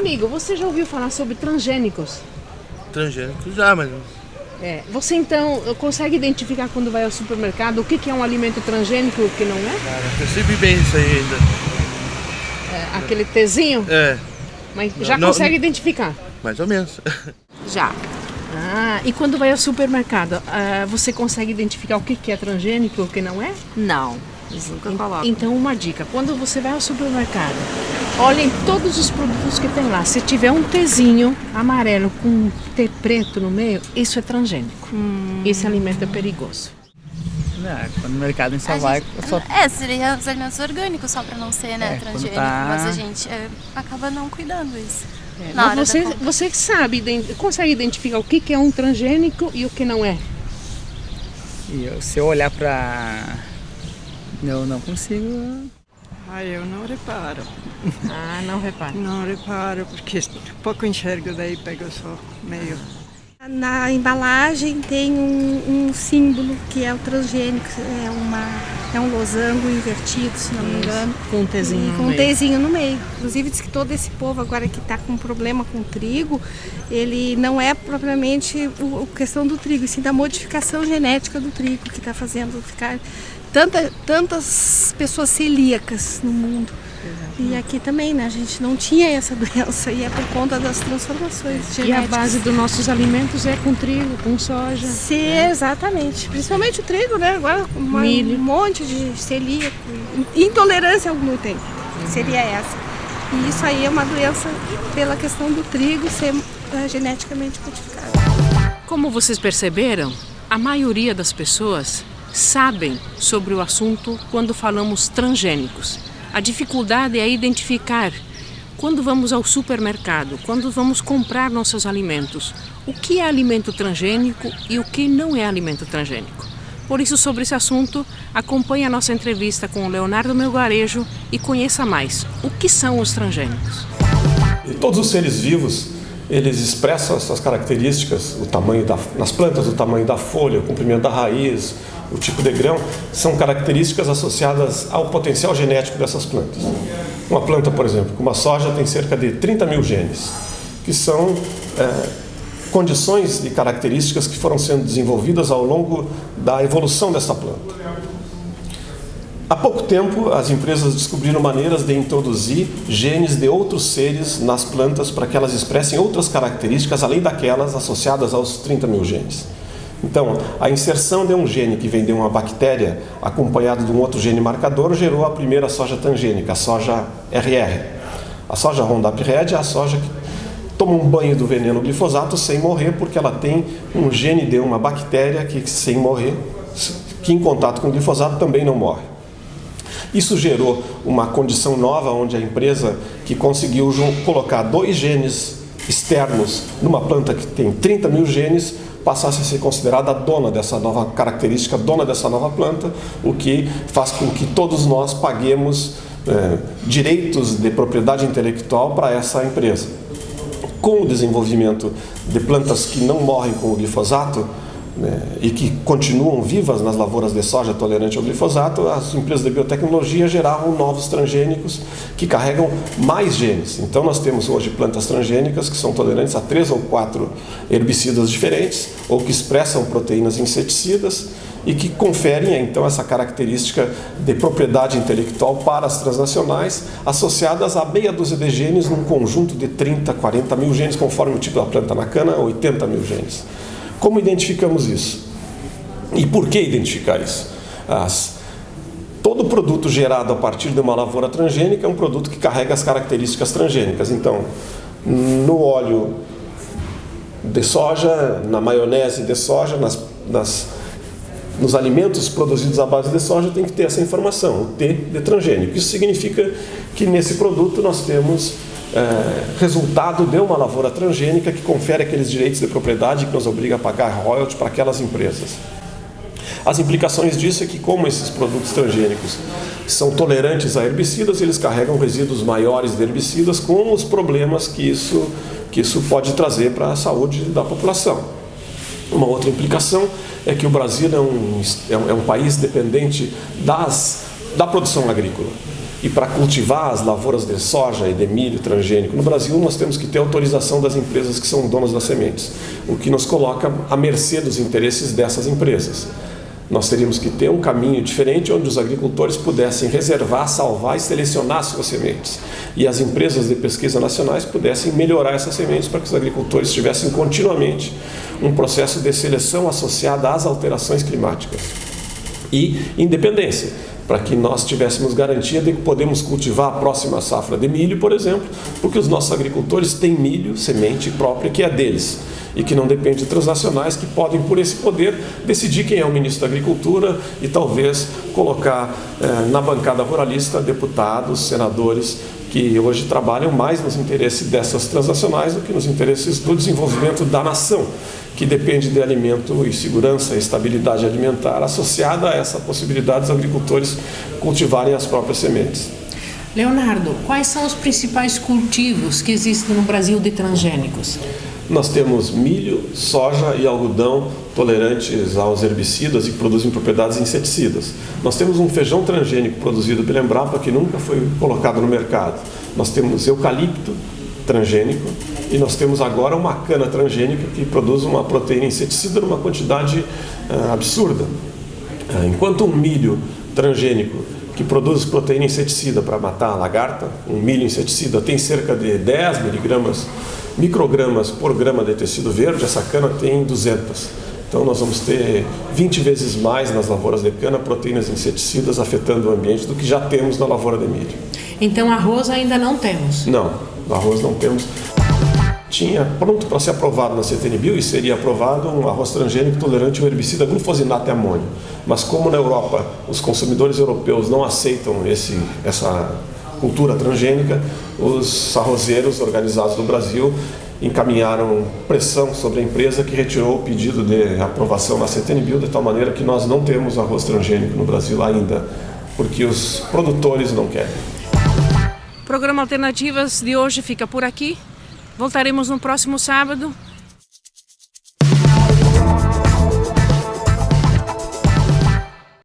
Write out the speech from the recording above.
amigo, você já ouviu falar sobre transgênicos? Transgênicos já, mas... Você então consegue identificar quando vai ao supermercado o que é um alimento transgênico e o que não é? Cara, percebi bem isso aí ainda. Aquele Tzinho? Mas já consegue identificar? Mais ou menos. Já. E quando vai ao supermercado, você consegue identificar o que é transgênico e o que não é? Não, eles nunca colocam. Então uma dica, quando você vai ao supermercado, olhem todos os produtos que tem lá. Se tiver um Tzinho amarelo com um T preto no meio, isso é transgênico. Esse alimento é perigoso. Quando o mercado em Salvador... Seria os alimentos orgânicos só para não ser, transgênico. Mas a gente acaba não cuidando isso. Mas você consegue identificar o que é um transgênico e o que não é? Se eu olhar para... Eu não consigo... Eu não reparo. Não repara? Não reparo, porque pouco enxergo, daí pego só meio. Na embalagem tem um símbolo que é o transgênico, é um losango invertido, se não me engano. Com um Tzinho no meio. Com um Tzinho no meio. Inclusive diz que todo esse povo agora que está com problema com o trigo, ele não é propriamente a questão do trigo, e sim da modificação genética do trigo que está fazendo ficar tantas pessoas celíacas no mundo. E aqui também, a gente não tinha essa doença e é por conta das transformações genéticas. E a base dos nossos alimentos é com trigo, com soja. Sim, exatamente. Principalmente o trigo, Agora milho. Um monte de celíaco, intolerância ao glúten, seria essa. E isso aí é uma doença pela questão do trigo ser geneticamente modificado. Como vocês perceberam, a maioria das pessoas sabem sobre o assunto quando falamos transgênicos. A dificuldade é identificar, quando vamos ao supermercado, quando vamos comprar nossos alimentos, o que é alimento transgênico e o que não é alimento transgênico. Por isso, sobre esse assunto, acompanhe a nossa entrevista com o Leonardo Melgarejo e conheça mais o que são os transgênicos. E todos os seres vivos, eles expressam as suas características, o tamanho nas plantas, o tamanho da folha, o comprimento da raiz, o tipo de grão, são características associadas ao potencial genético dessas plantas. Uma planta, por exemplo, como a soja, tem cerca de 30 mil genes, que são condições e características que foram sendo desenvolvidas ao longo da evolução dessa planta. Há pouco tempo, as empresas descobriram maneiras de introduzir genes de outros seres nas plantas para que elas expressem outras características além daquelas associadas aos 30 mil genes. Então, a inserção de um gene que vem de uma bactéria acompanhado de um outro gene marcador gerou a primeira soja transgênica, a soja RR. A soja Roundup Red é a soja que toma um banho do veneno glifosato sem morrer, porque ela tem um gene de uma bactéria que, sem morrer, que em contato com o glifosato também não morre. Isso gerou uma condição nova onde a empresa que conseguiu colocar 2 genes externos numa planta que tem 30 mil genes passasse a ser considerada a dona dessa nova característica, dona dessa nova planta, o que faz com que todos nós paguemos direitos de propriedade intelectual para essa empresa. Com o desenvolvimento de plantas que não morrem com o glifosato, e que continuam vivas nas lavouras de soja tolerante ao glifosato, as empresas de biotecnologia geravam novos transgênicos que carregam mais genes. Então nós temos hoje plantas transgênicas que são tolerantes a 3 ou 4 herbicidas diferentes, ou que expressam proteínas inseticidas e que conferem então essa característica de propriedade intelectual para as transnacionais, associadas a meia dúzia de genes num conjunto de 30, 40 mil genes, conforme o tipo da planta. Na cana, 80 mil genes. Como identificamos isso? E por que identificar isso? Todo produto gerado a partir de uma lavoura transgênica é um produto que carrega as características transgênicas. Então, no óleo de soja, na maionese de soja, nos alimentos produzidos à base de soja, tem que ter essa informação, o T de transgênico. Isso significa que nesse produto nós temos resultado de uma lavoura transgênica que confere aqueles direitos de propriedade que nos obriga a pagar royalties para aquelas empresas. As implicações disso é que, como esses produtos transgênicos são tolerantes a herbicidas, eles carregam resíduos maiores de herbicidas, com os problemas que isso pode trazer para a saúde da população. Uma outra implicação é que o Brasil é um país dependente da produção agrícola. E para cultivar as lavouras de soja e de milho transgênico no Brasil, nós temos que ter autorização das empresas que são donas das sementes, o que nos coloca à mercê dos interesses dessas empresas. Nós teríamos que ter um caminho diferente onde os agricultores pudessem reservar, salvar e selecionar suas sementes. E as empresas de pesquisa nacionais pudessem melhorar essas sementes para que os agricultores tivessem continuamente um processo de seleção associado às alterações climáticas. E independência, para que nós tivéssemos garantia de que podemos cultivar a próxima safra de milho, por exemplo, porque os nossos agricultores têm milho, semente própria, que é deles, e que não depende de transnacionais que podem, por esse poder, decidir quem é o ministro da Agricultura e talvez colocar na bancada ruralista deputados, senadores, que hoje trabalham mais nos interesses dessas transnacionais do que nos interesses do desenvolvimento da nação, que depende de alimento e segurança e estabilidade alimentar associada a essa possibilidade dos agricultores cultivarem as próprias sementes. Leonardo, quais são os principais cultivos que existem no Brasil de transgênicos? Nós temos milho, soja e algodão tolerantes aos herbicidas e que produzem propriedades inseticidas. Nós temos um feijão transgênico produzido pela Embrapa que nunca foi colocado no mercado. Nós temos eucalipto transgênico e nós temos agora uma cana transgênica que produz uma proteína inseticida numa quantidade absurda. Enquanto um milho transgênico que produz proteína inseticida para matar a lagarta, um milho inseticida tem cerca de 10 microgramas por grama de tecido verde, essa cana tem 200. Então nós vamos ter 20 vezes mais nas lavouras de cana proteínas inseticidas afetando o ambiente do que já temos na lavoura de milho. Então arroz ainda não temos? Não, arroz não temos. Tinha pronto para ser aprovado na CTN-Bio e seria aprovado um arroz transgênico tolerante ao herbicida glufosinato e amônio. Mas como na Europa os consumidores europeus não aceitam essa cultura transgênica, os arrozeiros organizados do Brasil encaminharam pressão sobre a empresa que retirou o pedido de aprovação na CTN-Bio, de tal maneira que nós não temos arroz transgênico no Brasil ainda, porque os produtores não querem. O programa Alternativas de hoje fica por aqui. Voltaremos no próximo sábado.